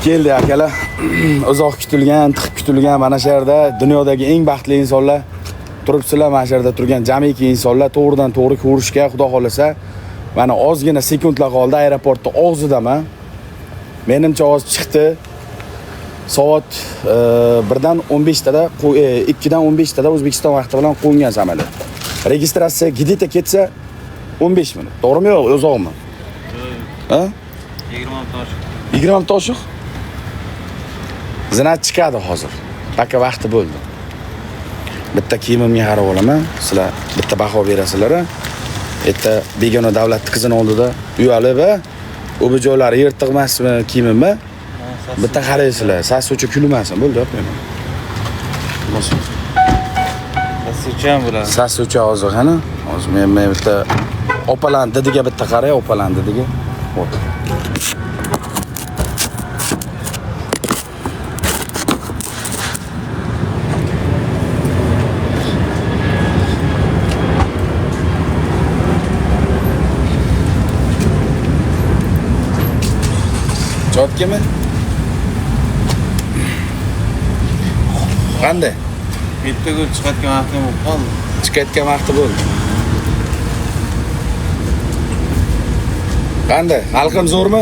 Keldi akalar. Uzoq kutilgan, tiq kutilgan mana shu yerda dunyodagi eng baxtli insonlar turibsizlar. Mana shu yerda turgan jamiki insonlar to'g'ridan to'g'ri ko'rishga Xudo xolasa mana ozgina sekundlar qoldi aeroportda og'zidaman. Menimcha ovoz chiqdi. Soat 1dan 15 tada, 2dan 15 tada O'zbekiston vaqti bilan qo'ngan samolyot. Registratsiya gidita ketsa 15 minut. To'g'rimi yo'q, uzoqmi? Ha? 20 tosh. 20 toshiq. Zinat chiqadi hozir. Taka vaqti bo'ldi. Bitta kiyimimga qarab olaman. Sizlar bitta baho berasizlar. Erta begona davlat qizini oldida uyalib va u joylari yirtiq emasmi, kiyimimmi? Bitta qaraysizlar. Sasuvchi kulmasin, bo'ldi, yo'qmi? Bo'lsin. Sasuvchi bular. Sasuvchi hozir qani? Hozir men bitta opalan didiga bitta qaray, opalan didiga. Xo'p. Chotkimi? Qanday? Bitta gul chiqayotgan vaqtim bo'lib qoldi. Chiqayotgan vaqti bo'ldi. Qanday? Xalqim zo'rmi?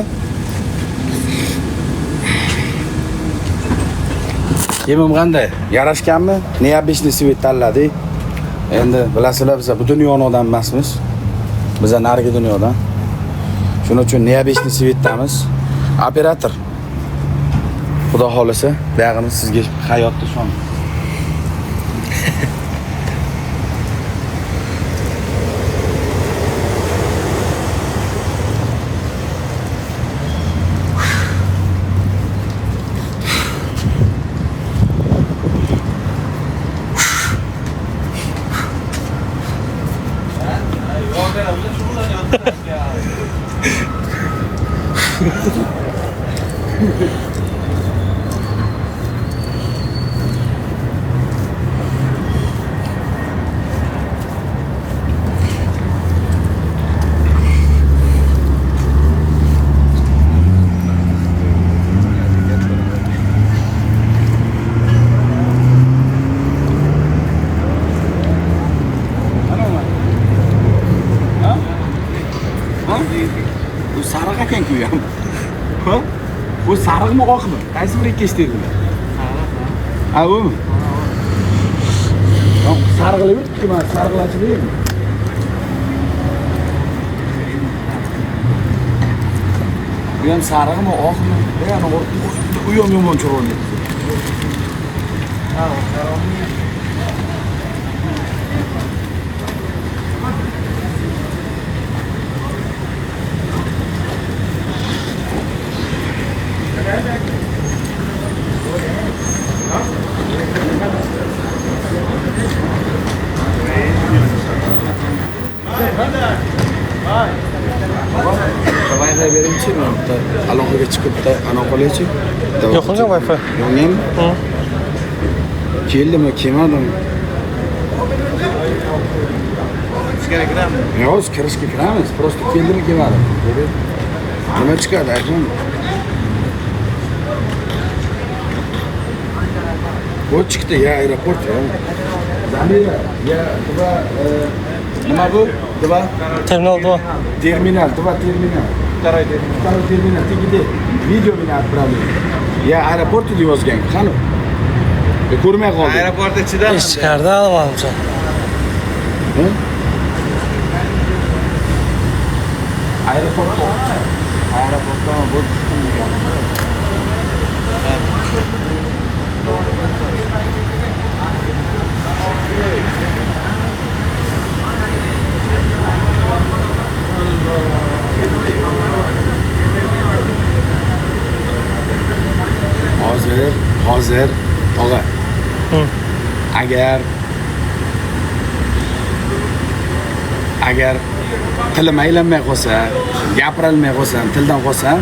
Kiyimim qanday? Yarashganmi? Neobishni svet tanladik. Endi bilasizlar, biz bu dunyoning odam emasmiz. Biz narigi dunyodan. Shuning uchun neobishni svetdamiz. Operator. Xudo xolasa, buyog'ini sizga hayotda shon. Bu sariq ekan-ku ham. Ha? Bu sariqmi oqmi? Qaysi biri kechtirdilar? Sariq. Ha, u. Sariqli bitki men sariqlachiliymi? Bu ham sariqmi oqmi? Yana u ham yomon chiroyli. Ha, sariqmi. Wi-Fi verimchi mi? Aloqaga chiqib da aloqalaychi. Yo'qolgan Wi-Fi. Yo'qmi? Keldimi, kelmadimi? Ichkari kiramizmi? Yo'q, kirishga kiramiz. Prosta keldimi, kelmadimi? Nima chiqadi, aytmang. Bu chiqdi, ya aeroport ya. Zamira, ya Duba, nima bu? Duba? Terminal 2. Terminal, Duba terminal. Второй терминал. Второй terminal, tegide video meni отправили. Ya aeroport deb yozgan, qani? Ko'rmay qoldim. Aeroport ichidan. Ish chiqardi manimcha. Aeroportdan bu hozir tog'a. Agar tilim aylanmay qolsa, gapirolmay qolsam, tildan qolsam,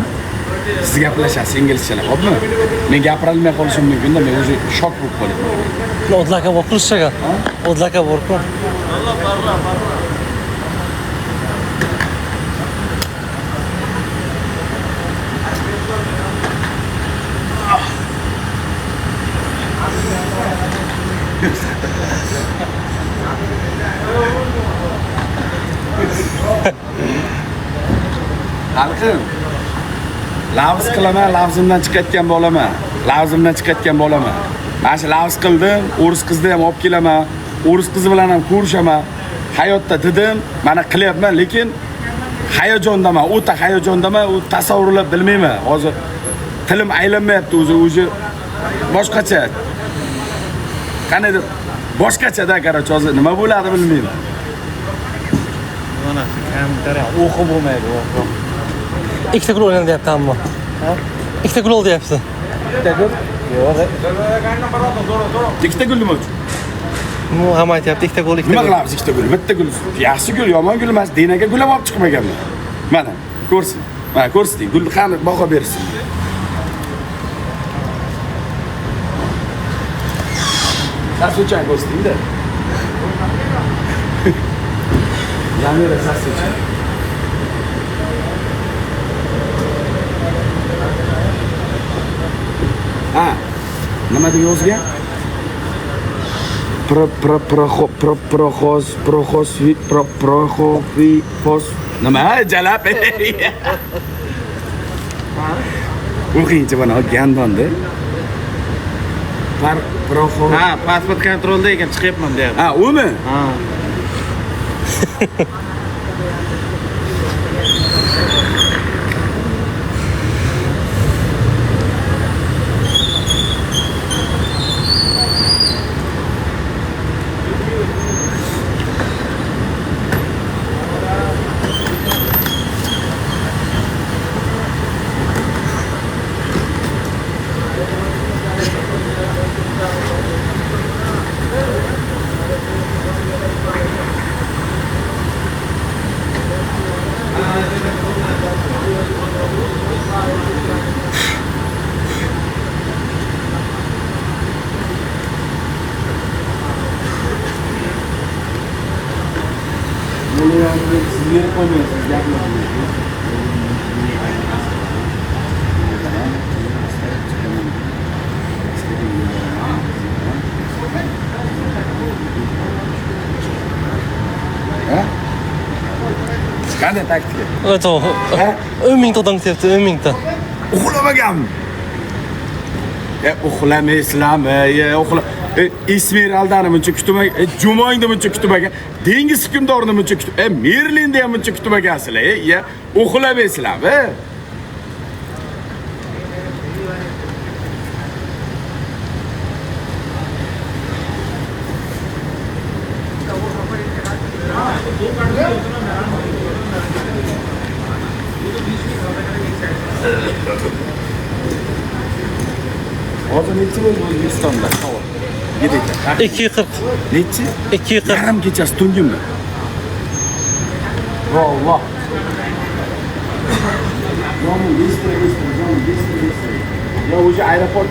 siz gaplashasiz inglizchada, xo'pmi? Men gapirolmay qolishim mumkin-da, men o'zi shok bo'lib qolaman. Odlaka bor qilishga. Odlaka bor-ku. Xalqim. Lavz qilaman, lavzimdan chiqayotgan bo'laman. Lavzimdan chiqayotgan bo'laman. Mana shu lavz qildim, o'ris qizni ham olib kelaman. O'ris qizi bilan ham ko'rishaman. Hayotda dedim, mana qilyapman, lekin hayajondaman, o'ta hayajondaman, u tasavvurlab bilmayman. Hozir tilim aylanmayapti o'zi boshqacha. Qanday boshqacha-da, qaror, hozir nima bo'ladi bilmayman. Mana kamtar o'qib bo'lmaydi, o'qib. Ikkita gol o'ynayapti ammo. Ikkita gol deyapti. Bitta gol? Yo'q. Ikkita gol nima uchun? Hamma aytyapti ikkita gol, ikkita Nima gol. qilamiz ikkita gol? Bitta gol. Yaxshi gol, yomon gol emas. Denaga gol ham olib chiqmaganman. Mana, ko'rsin. Mana ko'rsiting, gul qani baho bersin. Sasuchan ko'rsiting-da. Yamira Sasuchan. Ha, nima deb yozgan? Proxos nima jalab o'qiychi mana olgandonda Ha, pasport kontrolda ekan, chiqyapman deyapti. ha umi Ha. sizga qo'ymaysiz gapni. Ha? Qanday taktika? O'to. 10 mingta odam ketyapti, 10 mingta. Uxlamaganmi? Uxlamaysizlarmi? Esmeraldani buncha kutmagan, Jumoyni buncha kutmagan, dengiz hukmdorini buncha kutmagan, Merlinni ham buncha kutmagansizlar. Uxlamaysizlarmi? Hozir necha bo'ldi O'zbekistonda? 240. Nechi? 240. Yarim kechasi tungimi? Valloh. Jonim, Я уже аэропорт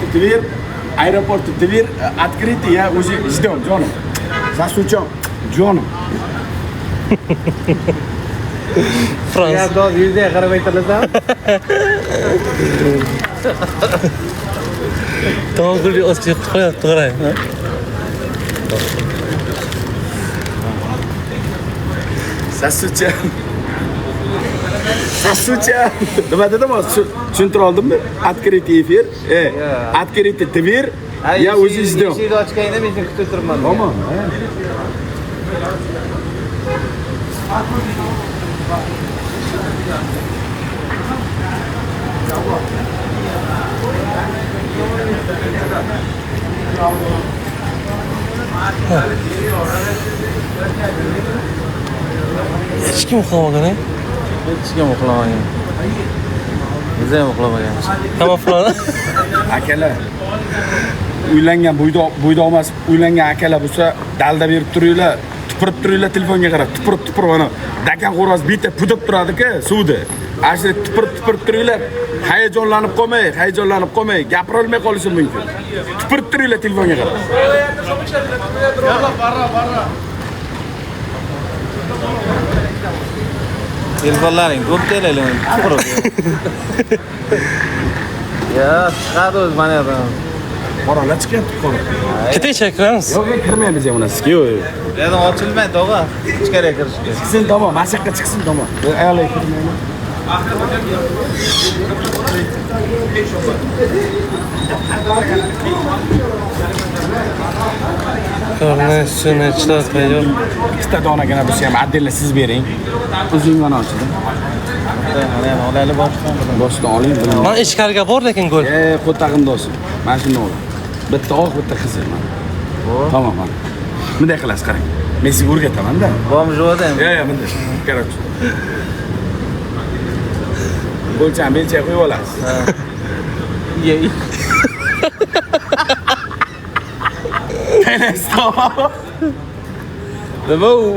дверь открытый, я уже ждем, Джоном. Засучем, Джоном. Frans. Ya, do'st, yuzga qarab aytilasan. Tamam, gulli o'zga qo'yapti, qarang. Sasucha. Nima dedim hozir? Tushuntira oldimmi? Открытый эфир. Открытый дверь. Я уже ждем. Eshikni ochganda men seni kutib turibman. Tamam. Hech kim uxlamagan, Hech kim uxlamagan. Biz ham uxlamaganmiz. hamma falan. Akalar. Uylangan bo'ydoq emas, uylangan akalar bo'lsa, dalda berib turinglar, tupurib turinglar telefonga qarab, tupurib ana dakan xo'roz bitta pudib turadi-ku, suvda. Ashli tupurib turinglar, hayajonlanib qolmay, gapira olmay qolishi mumkin. Tupurib turinglar telefonga qarab. Telefonlaring ko'p kelaylar. Chuqurib. Ya, chiqadi o'z mana yerdan. Qoralar chiqyapti, qora. Ketaychi, kiramiz. Yo'q, kirmaymiz ham unasiga. Yo'q. Yerdan ochilmaydi, tog'a. Ichkariga kirishga. Chiqsin tamom, mashaqqa chiqsin tamom. Ayollar kirmaymi? Ko'rinishini chiqarib yo'q. Ikkita donagina bo'lsa ham adilla siz bering. O'zing mana ochdi. Mana ham olaylik boshdan. Boshdan oling. Mana ichkariga bor lekin gol. Qo'tag'imda olsin. Mana shuni ol. Bitta oq, bitta qizil mana. Tamam mana. Bunday qilasiz qarang. Men sizga o'rgataman-da. Bom jo'da. Bunday. Короче. Bo'lcham, belcha qo'yib olasiz. Yey. Nima u?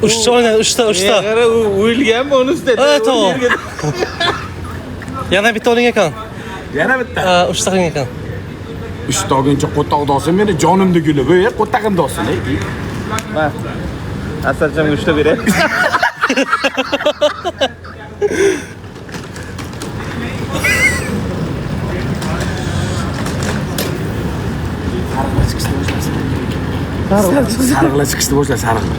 Uchta o'ynadi, uchta. Qara u o'yilganmi uni ustida? To'g'ri. Yana bitta o'ling ekan. Yana bitta. Uchta qiling ekan. 3 to'g'incha qo'tog'da olsin, meni jonimni guli. Bu qo'tag'imda olsin. Ma. Asalchamga 3 ta beray. Sariqlar chiqishni boshladi, sariqlar.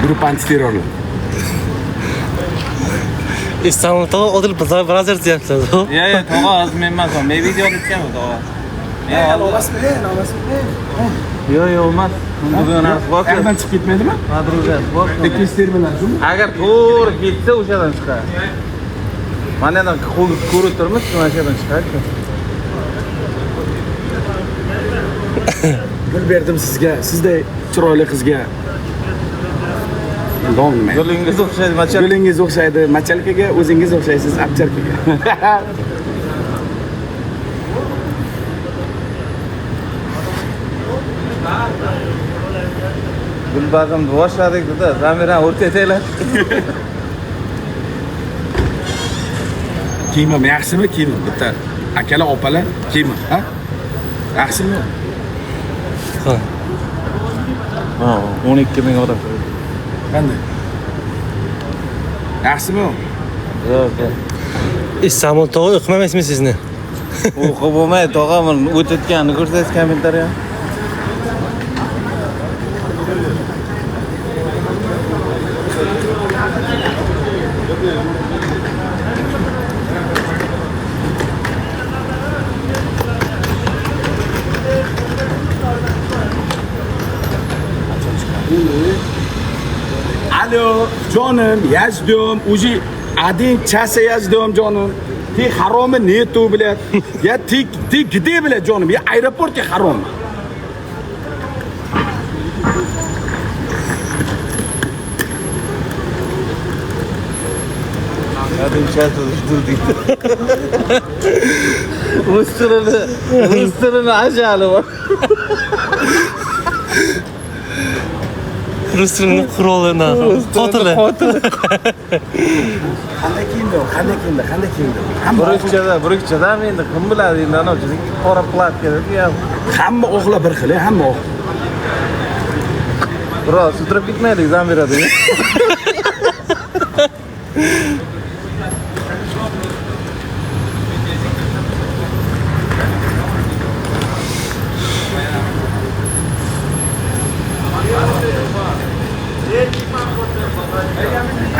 Guruh antiterrorlar. İstanbul tog'a Odil Brazzer deyaptilar. Yo'q, tog'a hozir men emas, men video olibman tog'a. Men olasizmi? Yo'q, emas. Bugun narsa bor. Qayerdan chiqib ketmaydimi? Madruga bor. Tekis terminal shumi? Agar to'g'ri ketsa o'shadan chiqadi. Mana yana ko'rib turmiz, mana shu yerdan chiqadi. Gul berdim sizga, sizday chiroyli qizga. Nima? Yo'lingiz o'xshaydi, machal. Yo'lingiz o'xshaydi machalkaga, o'zingiz o'xshaysiz abcharkaga. Gulbazim boshladik-da, zamirani o'rtataylar. Kiyimim yaxshimi? Kiyimim bitta akalar, opalar kiyimim, ha? Yaxshimi? Ha. 12 ming odam. Qanday? Yaxshimi? Yo'q. İstanbul tog'a o'qimaysizmi sizni? O'qib bo'lmaydi, tog'am o'tayotganini ko'rsangiz kommentariya. Alo, canım, yazdım. Uzi adin çase yazdım canım. Ti haramı ne tu bile? Ya ti gide bile canım. Ya aeroport ya haram. Adın çatıştırdı. Ruslarını aşağılı var. Ruslarning qurolini, qotili. Qanday kiyimda? Burikchada endi kim biladi endi ana o'sha qora platkada Hamma o'g'la bir xil, hamma o'g'la. Biroz sudrab ketmaylik, zam beradi.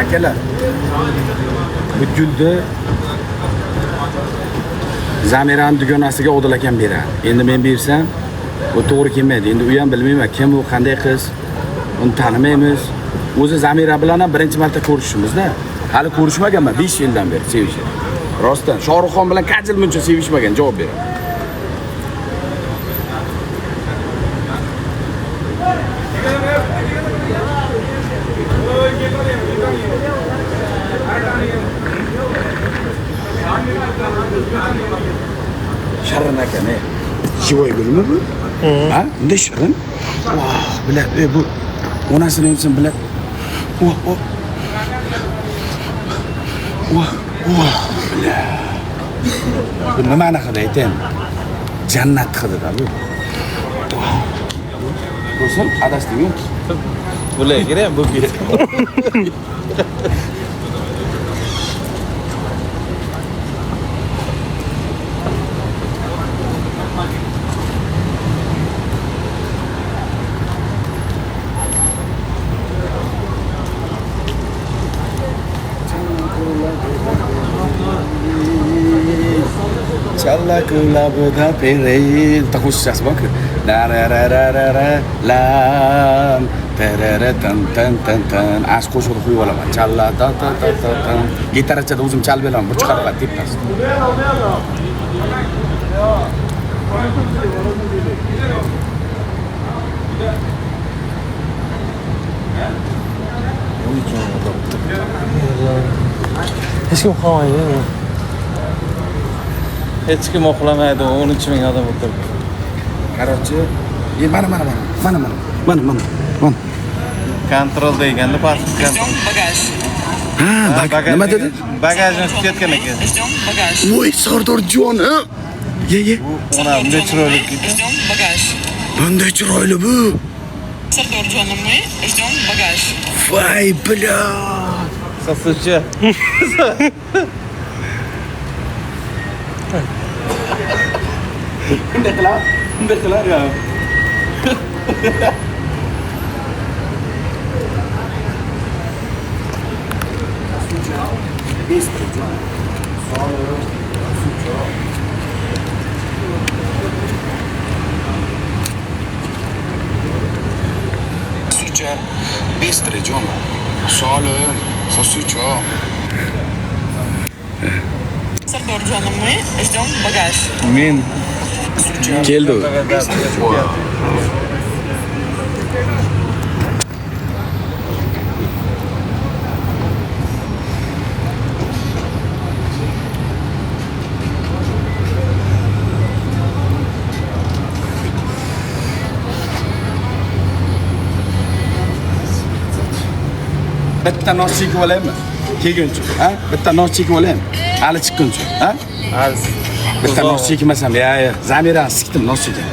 Akalar, bu gulni Zamirani dugonasiga Odil akam beradi. Endi men bersam, u to'g'ri kelmaydi. Endi u ham bilmayman kim u, qanday qiz. Uni tanimaymiz. O'zi Zamira bilan ham birinchi marta ko'rishishimizda. Hali ko'rishmaganman 5 yildan beri sevishib. Rostdan Shohruxxon bilan qancha yil muncha sevishmagan, javob beraman. Shirin aka ne? Shivoy gulmi bu? Ha? Bunday shirin? Voh, biladi, bu onasini ham biladi. Voh, voh. Voh, voh, biladi. Bu nimani hidi aytaymi? Jannat hidida bu. Ko'rsin, adashdingmi? Bo'lay kerak bu ket. Challa labida pere ta qo'shishasiz borku. La ra ra ra ra ra lam tarara tan tan tan tan ash qo'shib qo'yib olaman. Challa ta ta ta ta ta. Gitarachada o'zim chalib beraman, bir chiqarib tepasi. Hech kim qolmaydi. Hech kim uxlamaydi, 13 ming odam o'tiribdi. Короче, mana. Kontrol deganda past kontrol. Ha, nima dedi? Bagajni tutayotgan ekan. Voy, Sardor jon, ha? Ye. Ona bunday chiroyli Bunday chiroyli bu. Sardor jonim, мы ждем багаж. Voy, bля. Sasuvchi. Bunday qilar ya. Sucha, bistri jon. Solim, sasucho. Sardor jonim, мы ждем багаж. Men Keldi u. Bitta nos chekib olaymi? Kelguncha, ha? Bitta nos chekib olaymi? Hali chiqquncha, ha? az Bitta nos chekmasam, ya, zamirani sikdim nos chekib.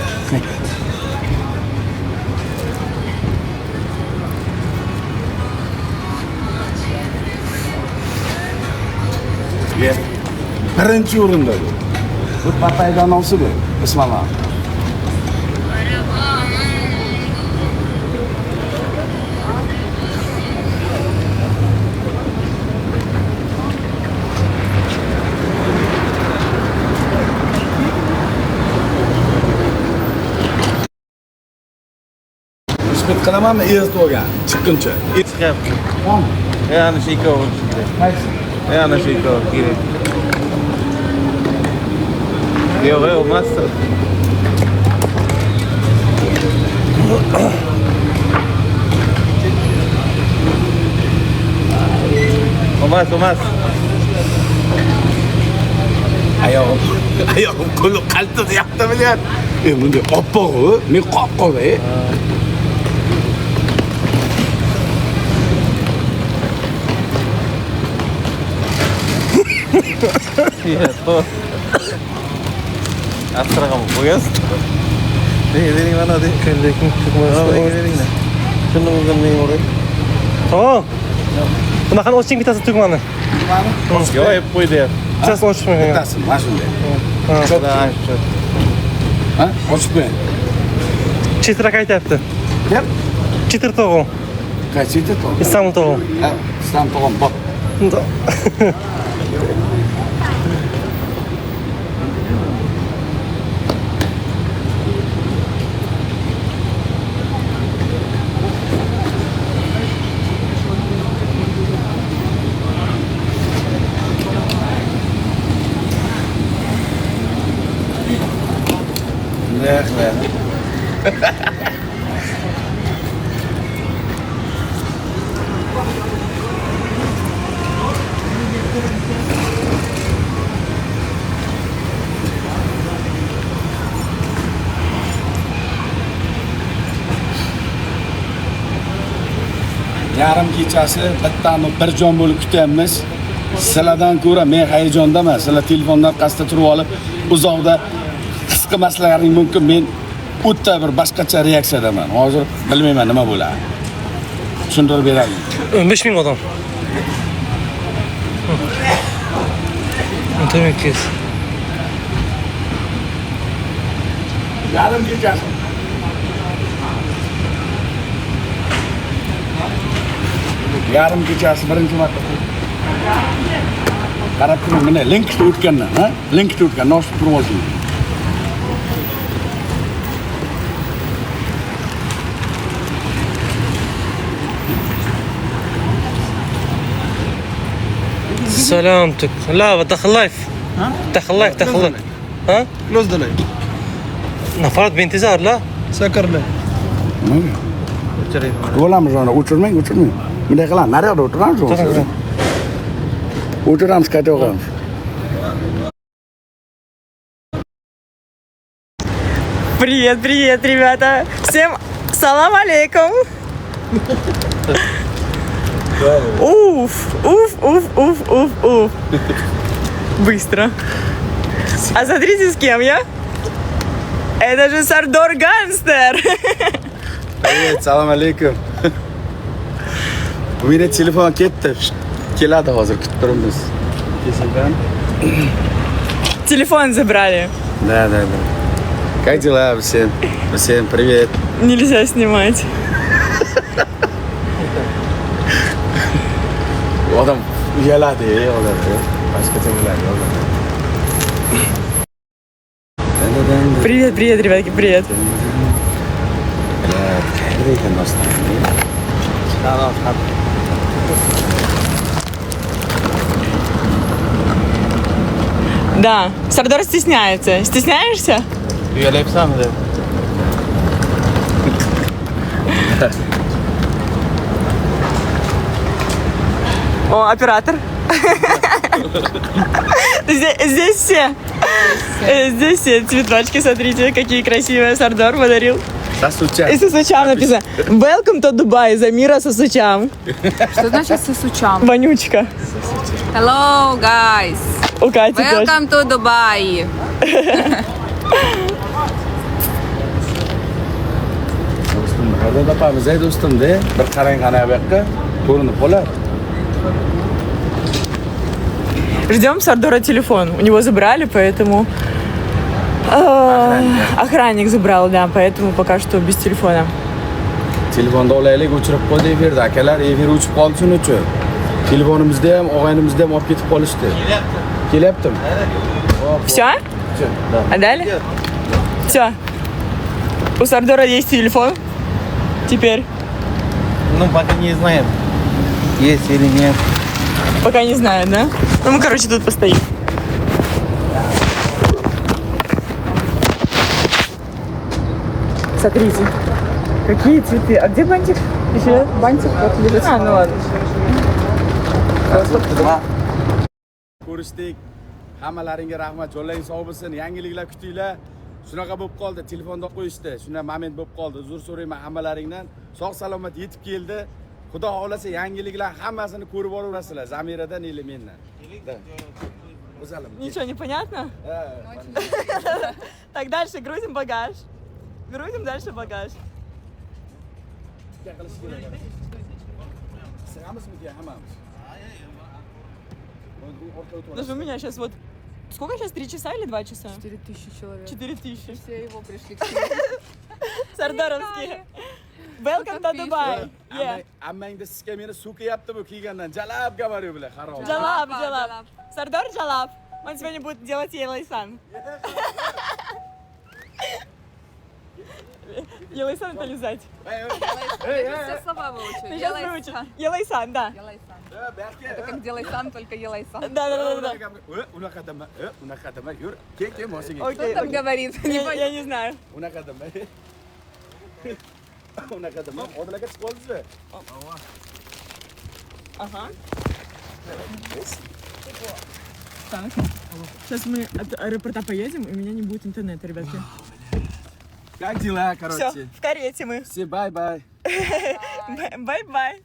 Birinchi o'rinda bu. Bu papaydan nosi bu. Bismillah. Isbet qilamanmi erto'ga chiqquncha? chiqyapti. Yana shu ikkovi chiqdi. Qaysi? Yana shu ikkovi kerak. Yo'q, olmasdi. Olmaz. Ayog'im qo'li qaltib yoqdi bilan. Bunday oppoq-ku, men qop-qop-ey. Asrag'am qo'yasiz. Bering mana de. Lekin Beringlar. Shuni o'zimning o'ray. Tamam. Bunaqani oching bittasi tugmani. Yo'q, ep qo'y deyapti. Bittasi ochmayman. Bittasi mana shunday. Ha? Ochib qo'ying. Chitrak aytyapti. Gap? Chitr tog'u. Qaysi edi to? Istanbul tog'u. Ha, Islom tog'am bor. Yarim kechasi bittani bir jon bo'lib kutyapmiz. Sizlardan ko'ra men hayajondaman. Sizlar telefondan orqasida turib olib, uzoqda his qilmaslaring mumkin. Men o'ta bir boshqacha reaksiyadaman. Hozir bilmayman nima bo'ladi. Tushuntirib beraman. 15 ming odam. Demek ki. Yarim kechasi. Yarim kechasi birinchi marta. qarab turing, mana linkda o'tgandan, ha? Linkda o'tgan, noshib turib olsin. سلامتك. لا دخل لايف. ها؟ دخل لايف دخل لايف. ها؟ كلوز ذا لايت. نفرت بانتظار لا؟ سكر له. Bo'lamiz ona, o'chirmang. Bunday qilamiz, naryoqda o'tiramiz. O'tiramiz, qayta o'qamiz. Привет, ребята. Всем салам алейкум. Уф. Быстро. А смотрите, с кем я? Это же Сардор Гангстер. Привет, salom alaykum. Bu meni telefon ketdi. Keladi hozir, kutib turibmiz. Kesilgan. Телефон забрали. Да. Как дела всем? Всем привет. Нельзя снимать. Odam uyaladi, odam. Boshqacha bo'ladi, odam. Привет, ребятки, привет. Lekin do'stlar. Да, Сардор стесняется. Стесняешься? Uyalayapsanmi deb. О, оператор. Здесь все. Здесь все цветочки, смотрите, какие красивые Сардор подарил. И Сосучам написано. Welcome to Dubai, Замира Сосучам. Что значит сосучам? Вонючка. Hello, guys. У Кати тоже. Welcome to Dubai. Do'stim, topamiz, do'stim-da. Bir qarang qana bu yoqqa. Ko'rinib qolar. Ждем Сардора телефон. У него забрали, поэтому... Охранник забрал, да, поэтому пока что без телефона. Telefonni olaylik, o'chirib qo'ydik bu yerda. Akalar, efir o'chib qoldi shuning uchun. Telefonimizni ham, og'aynimizni ham olib ketib qolishdi. Kelyaptimi? Все? Да. Отдали? Все. У Сардора есть телефон. Теперь. Ну, пока не знаем, есть или нет. Пока не знаю, да? Ну, мы, короче, тут постоим. Смотрите. Какие цветы. А где бантик? Еще? Бантик вот лежит. А, ну ладно. Ko'rishdik. Hammalaringga rahmat. Jo'llaring sog' bo'lsin. Yangiliklar kutinglar. Shunaqa bo'lib qoldi. Telefonda qo'yishdi. Shunday moment bo'lib qoldi. Uzr so'rayman hammalaringdan. Sog' salomat yetib keldi. Xudo xolasa yangiliklar hammasini ko'rib boraverasizlar. Zamiradan или mendan. Ничего не понятно? Так, дальше грузим багаж. Грузим дальше багаж. Даже у меня сейчас вот... Сколько сейчас? 3 часа или 2 часа? 4000 человек. 4000. Все его пришли. Sardorovskiy. Welcome to Dubai. Yeah. Ammangda sizga meni suv kelyapti bu kiygandan. Jalab gavariyo bilan, harom. Jalab. Сардор Jalab. Он сегодня будет делать Елайсан. Елайсан это лизать. Все слова выучил. Ты сейчас выучил. Елайсан, да. Это как делай сам, только елай сам. Да. Unaqa dema, yur. Kel, moshiga. Окей. Кто там говорит? Я не знаю. Unaqa dema. Unaqa dema. Odamlarga chiqib oldingizmi? Ага. Так. Сейчас мы от аэропорта поедем, и у меня не будет интернета, ребятки. Как дела, Все, короче? в карете мы. Все, бай-бай. Бай-бай.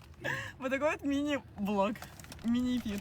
Вот такой вот мини-блог, мини-эфир.